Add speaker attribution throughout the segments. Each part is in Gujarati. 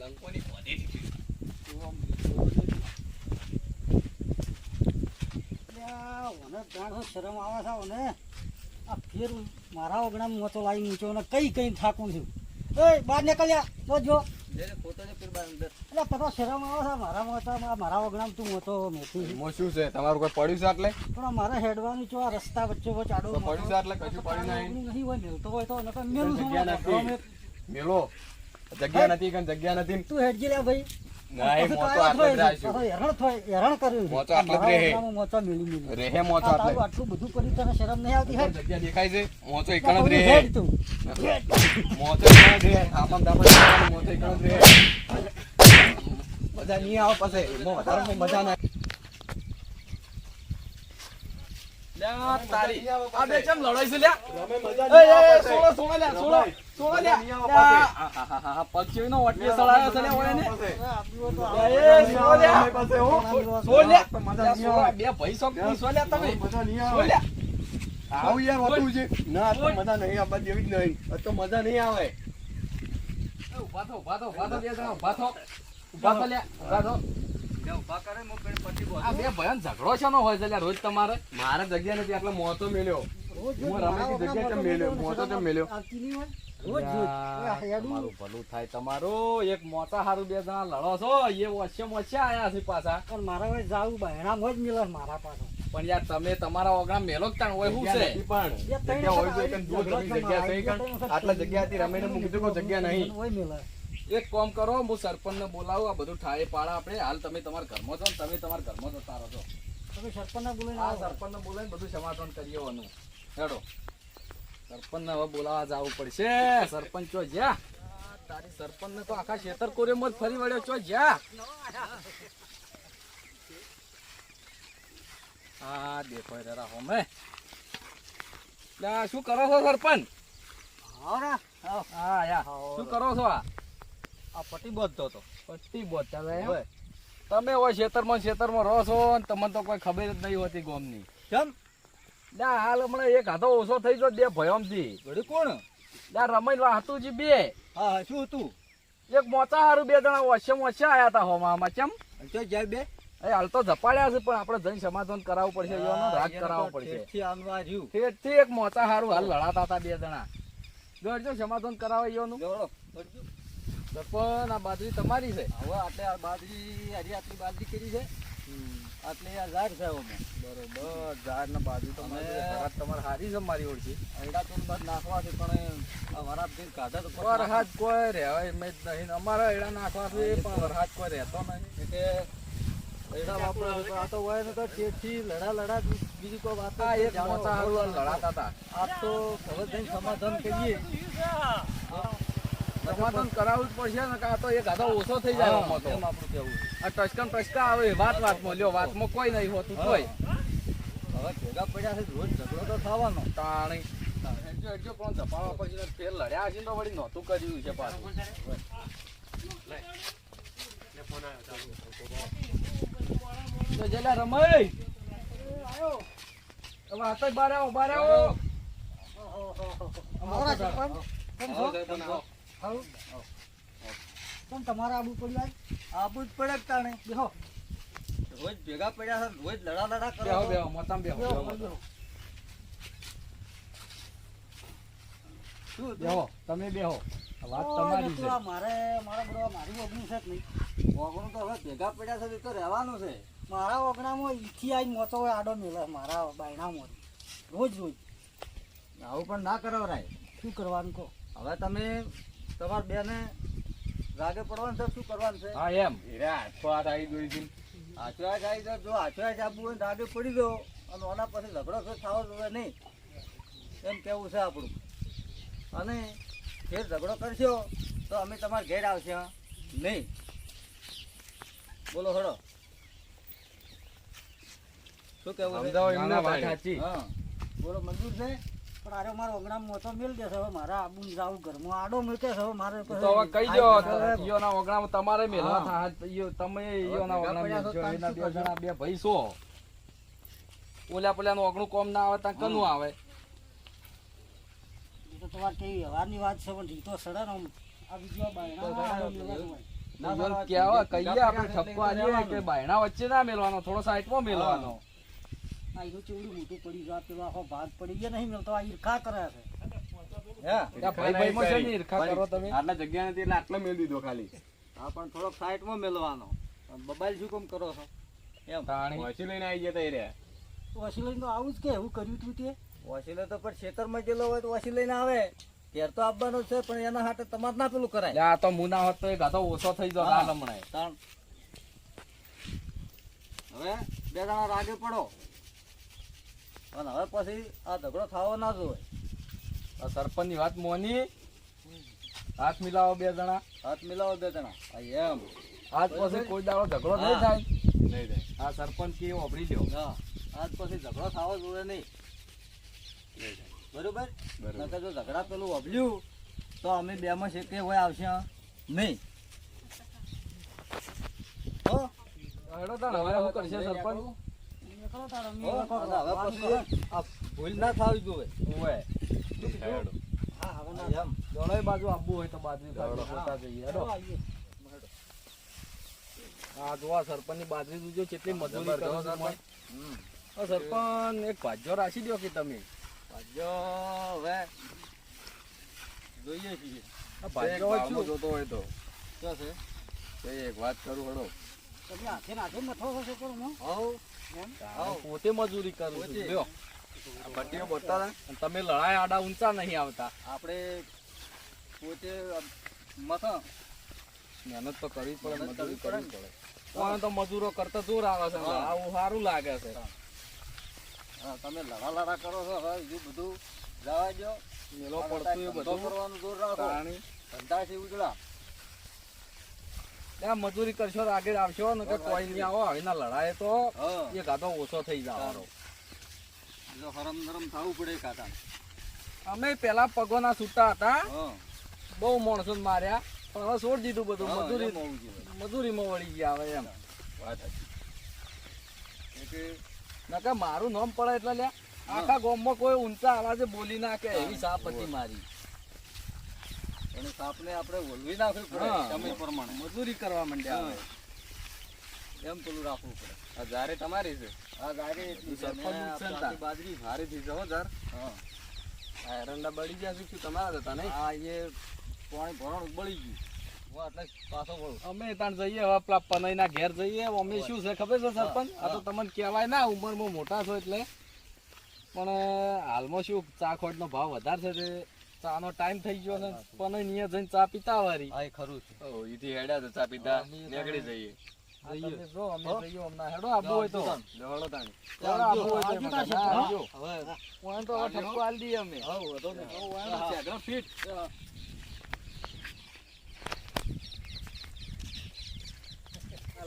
Speaker 1: લંકોની બોધી થી
Speaker 2: શરમ આવે છે ને આ ફેર મારા ઓગણા મોતો લાવી મૂક્યો ને કઈ થાકું છું એ બહાર નીકળ્યા જો એટલે પતો શરમ આવે છે મારા ઓગણા તું મોતો મેથી
Speaker 1: શું છે તમારું કોઈ પડ્યું છે એટલે
Speaker 2: પણ મારે હેડવાનું છો આ રસ્તા વચ્ચે વચ્ચે આડો
Speaker 1: પડ્યું છે એટલે કશું પડ્યું
Speaker 2: નહીં હોય મેલતો હોય તો નકર મેલું
Speaker 1: મેલો જગ્યા નથી કે જગ્યા નથી
Speaker 2: તું હેડજી લે ભાઈ
Speaker 1: નહીં મોતો આટલે જ રાખ્યું
Speaker 2: હેરાન કર્યું
Speaker 1: મોતો આટલે જ રહે
Speaker 2: મોતો મેલી
Speaker 1: રહે મોતો આટલે
Speaker 2: આટલું બધું કર્યું તને શરમ નહીં આવતી હેડ
Speaker 1: જગ્યા દેખાય છે મોતો એકણ જ રહે
Speaker 2: હેડ તું
Speaker 1: મોતો એકણ જ રહે આપણ દાપણ મોતો એકણ જ રહે મજા નહીં આવે પછી એમાં વધારે મજા ના તારી આ બે ચમ લડાઈ છે લ્યા સોળો લ્યા પક્ષી નો વટીએ સળાયો છે લ્યા ઓય ને બે ભાઈ શોક પૂછો લ્યા તમે આવું યાર હોતું છે ના તો મજા નહીં આવવા જેવી જ નહીં તો મજા નહીં આવે ઉભા થો બે જણા ઉભા થો લ્યા આ બે ભયન ઝઘડો છે નો હોય છે લ્યા રોજ તમારે મારે જગ્યા નથી એટલે મોતો મેલ્યો હું રમેશની જગ્યા કેમ મેલ્યો મોતો કેમ મેલ્યો તમારું ભલું થાય તમારું એક મોટા હારું બે જણા લડો છો એ વચ્ચે આયા છે પાછા
Speaker 2: પણ મારા હવે જાવું બહેણામ હોય જ મિલે મારા પાસે
Speaker 1: પણ યાર તમે તમારા ઓગણા મેલો તાણ હોય શું છે પણ જગ્યા હોય તો એક દૂર રમી જગ્યા છે કણ આટલા જગ્યા હતી રમીને હું કીધું કે જગ્યા નહીં
Speaker 2: હોય મિલે
Speaker 1: એક કામ કરો હું સરપંચને બોલાવું આ બધું ઠાળે પાડા આપણે હાલ તમે તમારા ઘરમાં છો ને તમે તમારા ઘરમાં જતા રહો છો
Speaker 2: તમે સરપંચને બોલાવીને
Speaker 1: આ સરપંચને બોલાવીને બધું સમાધાન કરીએ વાનું હેડો સરપંચને હવે બોલાવા જવું પડશે સરપંચ ચો જ્યાં તારી સરપંચને તો આખા ખેતર કોરેમાં જ ફરી વળ્યો ચો જ્યાં હા દેખો જરા હોમે શું કરો છો સરપંચ હા યા શું કરો છો આ
Speaker 2: પટ્ટી બોધતો હતો
Speaker 1: પટ્ટી બોધતા હતા તમે હોય ખેતરમાં રહો છો ને તમને તો કોઈ ખબર જ નહીં હોતી ગોમની
Speaker 2: કેમ
Speaker 1: હાલ હમણાં એક હાથો ઓછો થઈ ગયો બે ભયોમથી
Speaker 2: કોણ
Speaker 1: રમાઈ વાહતુજી બે
Speaker 2: હા શું હતું
Speaker 1: એક મોચા હારું બે જણા વચ્ચે આયા હતા હોમાં ચમ
Speaker 2: જાય બે
Speaker 1: હાલ તો ઝપાડ્યા છે પણ આપણે જઈને સમાધાન કરાવવું પડશે એનો રાગ કરાવવો પડશે તેથી એક મોચા હારું હાલ લડાતા હતા બે જણા ગરજો સમાધાન કરાવે એનું પણ આ બાજરી તમારી છે
Speaker 2: હવે આટલે આ બાજરી આટલી બાજરી કરી છે આટલે આ ઝાડ છે
Speaker 1: બરોબર ઝાડ ને બાજુ તમારે હારી છે મારી ઓળખી
Speaker 2: એડા તો બાદ નાખવા છે પણ વરાપ દિન કાઢા તો
Speaker 1: વરહાદ કોઈ રહેવાય મેં નહીં અમારા એડા નાખવા છે પણ વરહાદ કોઈ રહેતો નહીં
Speaker 2: એટલે એડા વાપરો આ તો હોય ને તો તેથી લડા બીજી કોઈ વાત
Speaker 1: એક મોટા હારું લડાતા હતા
Speaker 2: આ તો હવે જઈને સમાધાન કરીએ
Speaker 1: સમાધાન કરાવવું જ પડશે ને આ તો એક હાથો ઓછો થઈ જાય આપણું કેવું આ ટચકા આવે વાતમાં લ્યો વાતમાં કોઈ નહીં હોતું કોઈ
Speaker 2: હવે ભેગા પડ્યા છે રોજ ઝઘડો તો થવાનો
Speaker 1: તાણી હેડજો પણ ધપાવા પછી ફેર લડ્યા છે તો વળી નહોતું કર્યું છે પાછું તો જેલા રમાઈ હવે હાથ બાર આવો
Speaker 2: તમારે આબુ પડ્યું આબુ જ પડે તાણે બેહો રોજ ભેગા પડ્યા છે રોજ લડા કરો
Speaker 1: બેહો મોતામ બેહો તમે બેહો વાત તમારી છે
Speaker 2: મારી ઓગણું છે જ નહીં ઓગણું તો હવે ભેગા પડ્યા છે તો રહેવાનું છે મારા ઓગણામાં ઈથી આવીને મોતો હોય આડો મેલે મારા બાયણામાં રોજ આવું પણ ના કરાવરાય શું કરવાનું કહો હવે તમે તમારા બેને રાગે પડવાનું છે શું કરવાનું છે
Speaker 1: હા એમ હાથ આવી ગઈ છે
Speaker 2: હાથવા જાય તો જો હાથવા જ આપવું હોય રાગે પડી ગયો અને ઓના પછી ઝઘડો થવો જોઈએ નહીં એમ કેવું છે આપણું અને ફેર ઝઘડો કરશો તો અમે તમારા ઘેર આવશે નહીં બોલો હળો શું કેવું હા બોલો મંજૂર છે પણ અરે મારો ઓગણા મોટો મેલ દેશે હવે મારા આબુ જાવું ઘરમાં આડો મૂકે છે હવે મારે
Speaker 1: તો હવે કહી દો ઈયોના ઓગણામાં તમારે મેલવા થાય તમે ઈયોના ઓગણા એના બે જણા બે ભાઈ છો ઓલા ઓગણું કોમ ના આવે ત્યાં કનું આવે
Speaker 2: તો તમારે કેવી વ્યવહારની વાત છે પણ રીતો સડે ને આ બીજો બાયણા ના
Speaker 1: ઈવન
Speaker 2: થવા
Speaker 1: કેવા
Speaker 2: ભેગા
Speaker 1: કહીએ આપણે
Speaker 2: પડ્યા
Speaker 1: ઠપકો
Speaker 2: એટલે
Speaker 1: આલીએ
Speaker 2: રહેવાનું.
Speaker 1: કે બાયણા વચ્ચે ના મેલવાનો, થોડો સાઈડમાં મેલવાનો.
Speaker 2: આ ઈનું ચેવડું મોટું પડી ગયું, આ પેલો આખો ભાગ પડી ગયા નહીં મળતો, આ ઈરખા કરે છે. હે?
Speaker 1: ત્યાં ભાઈ ભાઈમાં છે ને ઈર્ખા કરો તમે.
Speaker 3: આટલા જગ્યા નથી એટલે આટલો મેળ દીધો ખાલી.
Speaker 2: હા પણ થોડોક સાઈડમાં મેલવાનો. બબાઈલ શું કામ કરો છો? એમ.
Speaker 1: તાણી.
Speaker 3: વાંચી લઈને આવી જતા એ રહ્યા.
Speaker 2: વાસી લઈને તો આવું જ કે એવું કર્યું તું તે? વાસીલો તો પણ ખેતરમાં ગયેલો હોય તો વાસી લઈને આવે. ઘેર તો આવવાનો છે પણ એના હાથે તમારે ના પેલું કરાય.
Speaker 1: લે આ તો મુના હોત તો એ ગાધો ઓછો થઈ જાત
Speaker 2: હા.
Speaker 1: આ લમણાએ.
Speaker 2: તાણ. હવે બે જણા રાગે પડો અને હવે પછી આ ઝઘડો થવો ના જોઈએ.
Speaker 1: આ સરપંચની વાત મોની. હાથ મિલાવો બે જણા.
Speaker 2: હાથ મિલાવો બે જણા. આ એમ.
Speaker 1: આજ પછી કોઈ દાડો ઝઘડો નહીં
Speaker 2: હા.
Speaker 1: થાય.
Speaker 3: નહીં થાય.
Speaker 1: આ સરપંચ કે વાપરી લ્યો.
Speaker 2: હા. આજ પછી ઝઘડો થવો જોઈએ નહીં. બરોબર?
Speaker 3: બરોબર.
Speaker 2: નકર જો ઝઘડા પેલું વબલ્યું તો અમે બેમાં છે કે હોય આવશે નહીં. હો?
Speaker 1: હેડો તાણ હવે શું કરશે સરપંચ?
Speaker 2: હો? હવે પછી આ ભૂલ ના થવી જોઈએ.
Speaker 1: ઓવે.
Speaker 3: હેડો.
Speaker 2: એમ.
Speaker 1: દોડાઈ બાજુ આવવું હોય તો બાજુ
Speaker 3: દોડો.
Speaker 1: હોતા જઈએ. હેડો. આ જો આ સરપંચની બાજરી જોજો કેટલી મજૂરી કરો છો તમે. આ સરપંચ એક ભાજ્યો રાખી દો કે તમે.
Speaker 2: જો હવે જોઈએ છીએ.
Speaker 1: આ
Speaker 3: એક
Speaker 1: ભાજ્યો
Speaker 3: ભાવમાં
Speaker 1: શું?
Speaker 3: જોતો હોય તો
Speaker 2: શું છે?
Speaker 3: તો એક વાત કરું હળો.
Speaker 2: તમે હાથે નાથે મથો છો છોકરો હું? હવ. એમ?
Speaker 1: તારે પોતે મજૂરી કરું છું.
Speaker 2: પોતે.
Speaker 1: લ્યો.
Speaker 3: આ પટ્ટીઓ બોલતા હતા.
Speaker 1: અને તમે લડાઈ આડા ઊંચા નહીં આવતા.
Speaker 2: આપણે પોતે મથો.
Speaker 1: મહેનત તો કરવી પડે,
Speaker 2: મહેનત
Speaker 1: મજૂરી
Speaker 2: કરવી
Speaker 1: કરવી પડે. પણ તો મજૂરો કરતા જોર આવે છે.
Speaker 2: હા.
Speaker 1: આવું સારું લાગે છે.
Speaker 2: હા, તમે લડા કરો છો હવે બીજું બધું જવા દો.
Speaker 1: મેલો પડતું એ બધું
Speaker 2: કરવાનું જોર રાખો.
Speaker 1: તાણી.
Speaker 2: ધંધાથી ઉજળા.
Speaker 1: ત્યાં મજૂરી કરશો તો આગળ આવશો ને કે કોઈ નહીં આવો આવીના લડાય તો
Speaker 2: હા.
Speaker 1: એ ગાધો ઓછો થઈ જવાનો.
Speaker 2: જો હરમ નરમ થવું પડે કાકા.
Speaker 1: અમે પેલા પગોના છૂટા હતા,
Speaker 2: હા.
Speaker 1: બહુ માણસો માર્યા, પણ હવે છોડી દીધું બધું.
Speaker 2: હા,
Speaker 1: મજૂરી
Speaker 2: એમ હોવું જોઈએ.
Speaker 1: મજૂરીમાં વળી ગયા હવે એમ.
Speaker 3: વાત સાચી.
Speaker 2: એટલે
Speaker 1: નકર મારું નામ પડે એટલે લ્યા આખા ગામમાં કોઈ ઊંચા અવાજે બોલી નાખે એવી સાપ હતી મારી.
Speaker 2: એને સાપને આપણે ઓલવી નાખવું પડે
Speaker 1: હા.
Speaker 2: સમય પ્રમાણે.
Speaker 1: મજૂરી કરવા માંડ્યા હવે.
Speaker 2: એમ પેલું રાખવું પડે.
Speaker 3: આ જારે તમારી છે.
Speaker 2: આ ગાડી એટલી છે.
Speaker 1: સરપંચ
Speaker 2: ને આ
Speaker 1: નુકસાન
Speaker 2: આપણી
Speaker 1: થાય.
Speaker 2: બાજરી
Speaker 3: ભારે થઈ જાઓ જાર.
Speaker 2: હા.
Speaker 3: આ એરંડા બળી ગયા શું તમારા હતા નહીં?
Speaker 2: આ એ પાણી ભરણ બળી ગયું. હું એટલે પાછો વળું.
Speaker 1: અમે તાણ જઈએ હવે પેલા પનઈના ઘેર જઈએ. અમે શું છે ખબર છે સરપંચ? આ તો તમને કહેવાય ના, ઉંમરમાં મોટા છો એટલે. પણ હાલમાં શું ચા ખોટનો ભાવ વધારે છે તે ચાનો ટાઈમ થઈ ગયો છે. પનઈ નિયે જઈને ચા પીતા વારી.
Speaker 2: આ એ ખરું છે.
Speaker 3: ઓ ઈથી હેડ્યા તો ચા પીતા નીકળી જઈએ.
Speaker 1: આ તમે જો અમે જઈએ હમણાં. હેડો આબુ હોય તો.
Speaker 3: જવાડો તાણી.
Speaker 1: હેડો આબુ હોય તો
Speaker 2: આવજો
Speaker 1: એમાં
Speaker 2: તાશે.
Speaker 1: ના
Speaker 2: હા.
Speaker 1: આવજો.
Speaker 2: હવે
Speaker 1: ઓય તો હવે ઠપકો આલી દઈએ અમે.
Speaker 2: હા, વધો નહીં.
Speaker 1: ઓય તો છેગડો ફીટ.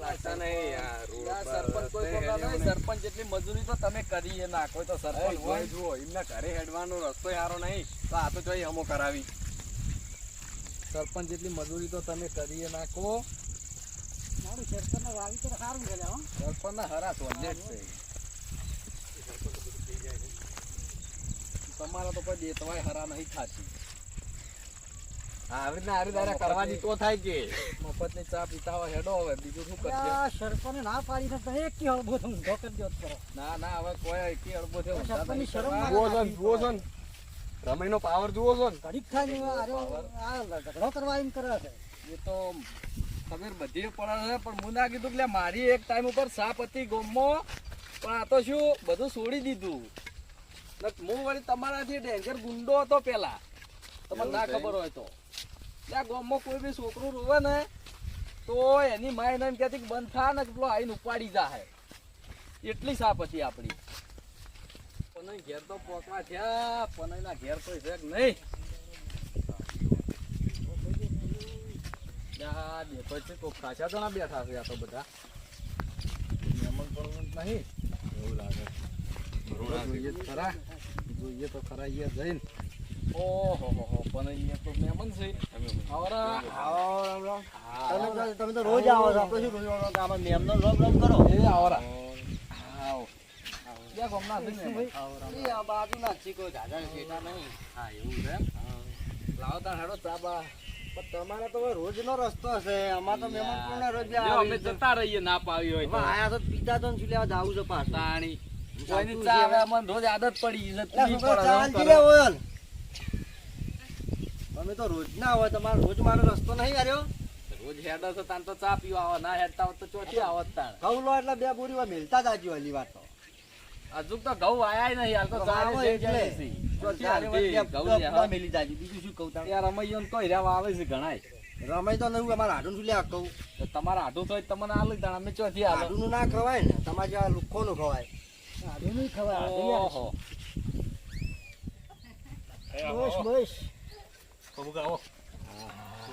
Speaker 3: લાગતા નહીં યાર.
Speaker 1: આ સરપંચ કોઈ બોલતા નહીં. સરપંચ જેટલી મજૂરી તો તમે કરી એ ના કોઈ તો સરપંચ
Speaker 3: જુઓ
Speaker 1: હોય.
Speaker 3: જુઓ એમના ઘરે હેડવાનો રસ્તો સારો નહીં તો આ તો જોઈ હમો કરાવી.
Speaker 1: સરપંચ જેટલી મજૂરી તો તમે કરી એ નાખો.
Speaker 2: મારું શેરપરનું વાવેતર સારું છે લ્યા, હો.
Speaker 1: સરપંચ ના હરા ટોયલેટ છે. તમારા તો કોઈ દેતવાય હરા નહીં થાતી.
Speaker 3: આવી દારા કરવાની તો થાય કે
Speaker 1: મફતની ચા પીતા હોય હેડો હવે બીજું શું કરશે?
Speaker 2: આ શેરપરને ના પાડીને તમે એક કી હળવો તો ઊંધો કરી દ્યો તો કરો.
Speaker 1: ના ના હવે કોઈ એકી અડબો છે ઊંધા
Speaker 2: સરપંચની
Speaker 1: નહીં
Speaker 2: શરમ
Speaker 1: કરવા.
Speaker 2: ના
Speaker 3: જુઓ છો ને રમણીનો પાવર જુઓ છો ને.
Speaker 2: ઘડીક થાય ને અરે આ ઝઘડો કરવા એમ કરે છે.
Speaker 1: એ તો ખબર બધી પડે છે પણ હું ના કીધું કે લે મારી એક ટાઈમ ઉપર સાપ હતી ગોમમાં, પણ આ તો શું બધું છોડી દીધું. ને હું વળી તમારાથી ડેન્જર ગુંડો હતો પેલા, તમને
Speaker 3: એવું
Speaker 1: ના
Speaker 3: છે?
Speaker 1: ખબર હોય તો. ત્યાં ગામમાં કોઈ બી છોકરું રોવે ને તો એની માય એને એમ કહેતી કે બંધ થા ને પેલો આઈને ઉપાડી જાય. એટલી સાપ હતી આપણી. પનઈ ઘેર તો પોકવા થયા, પનઈના ઘેર કોઈ છે કે નહીં. ત્યાં દેખો છે કોક ખાસા જણા બેઠા છે આ તો બધા. મહેમાન પણ નહીં
Speaker 3: એવું લાગે.
Speaker 1: જોઈએ તો ખરા, જોઈએ તો ખરા અહીંયા જઈને. ઓહો હો હો પણ અહીંયા તો મહેમાન છે. આવરા આવો રામ રામ.
Speaker 2: તમે તો રોજ આવો છો, આપણે શું રોજ આવો? આમાં મેમનો રમ રમ કરો.
Speaker 1: એ આવરા આવો. ક્યાં ગામના છે ને?
Speaker 2: એ આ બાજુના જ છે, કોઈ દાદા શેઠા નહીં.
Speaker 1: હા એવું છે એમ. લાવો તાણ હેડો ચા બા
Speaker 2: પણ તમારે તો હવે રોજનો રસ્તો હશે અમાર તો મહેમાન કોને રોજ
Speaker 1: જો અમે જતા રહીએ ના પાવી હોય તો
Speaker 2: આયા તો પીતા તો શું લેવા જાવું છે પાછું
Speaker 1: તાણી કોઈની ચા હવે અમને રોજ આદત પડી છે
Speaker 2: એટલે
Speaker 1: પીવી
Speaker 2: છોકરા
Speaker 1: પડે,
Speaker 2: ચાલ
Speaker 1: શું
Speaker 2: જી
Speaker 1: કરે?
Speaker 2: લે ઓયલ. તમે તો રોજ ના હોય તમારે રોજ મારો રસ્તો નહીં આવ્યો
Speaker 1: રોજ હેડો છો તાન તો ચા પીવા આવો ના હેડતા હોત તો ચોથી આવત તાણ
Speaker 2: ઘઉં લો એટલે બે બોરીમાં મેલતા જાજો હલી વાત તો
Speaker 1: હજુ તો ઘઉં આયા નહીં હાલ તો ચા
Speaker 2: આવો
Speaker 1: ને
Speaker 2: એટલે.
Speaker 1: જઈ છે. ચોથી
Speaker 2: ચારે
Speaker 1: હાલતી
Speaker 2: વચ્ચે
Speaker 1: ઘઉં
Speaker 2: બધા
Speaker 1: લે, હા.
Speaker 2: મેલી જાજો બીજું શું કહું તાણ
Speaker 1: યાર રમૈયો કોઈ રહેવા આવે છે ઘણાય
Speaker 2: રમાઈ તો નહીં અમારે હાડું શું લે કહું
Speaker 1: તો તમારા હાડું તો તમને આલે તાણ અમે ચોથી હાલો
Speaker 2: હાડું ના ખવાય ને તમારે જેવા લુખ્ખોનું ખવાય હાડું નહીં ખવાય
Speaker 1: ઓહો
Speaker 2: બસ બસ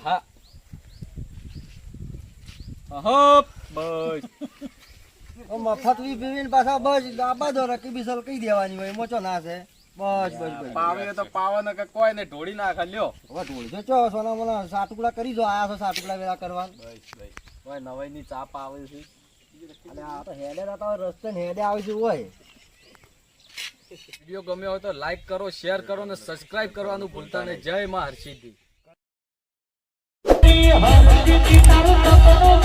Speaker 1: હા અહપ બસ
Speaker 2: મફત વી પીવીને પાછા બસ ડાબા દો રકી બિસલ કહી દેવાની હોય મોચો ના છે બસ બસ બસ
Speaker 1: પાવે તો પાવે ને કે કોઈ ને ઢોળી નાખે લ્યો
Speaker 2: હવે ઢોળી જો ચો સોના મોના સાટુકડા કરી દો આયા છો સાટુકડા વેલા કરવા
Speaker 1: બસ બસ કોઈ નવાઈ ની ચાપ આવે છે
Speaker 2: અને આ તો હેડે રાતા હોય રસ્તે ને હેડે આવી છે હોય
Speaker 1: વિડીયો ગમ્યો હોય તો લાઈક કરો શેર કરો ને સબસ્ક્રાઇબ કરવાનું ભૂલતા નહીં. જય મા હરસિદ્ધિ.
Speaker 4: હરસિદ્ધિ તારું સપનું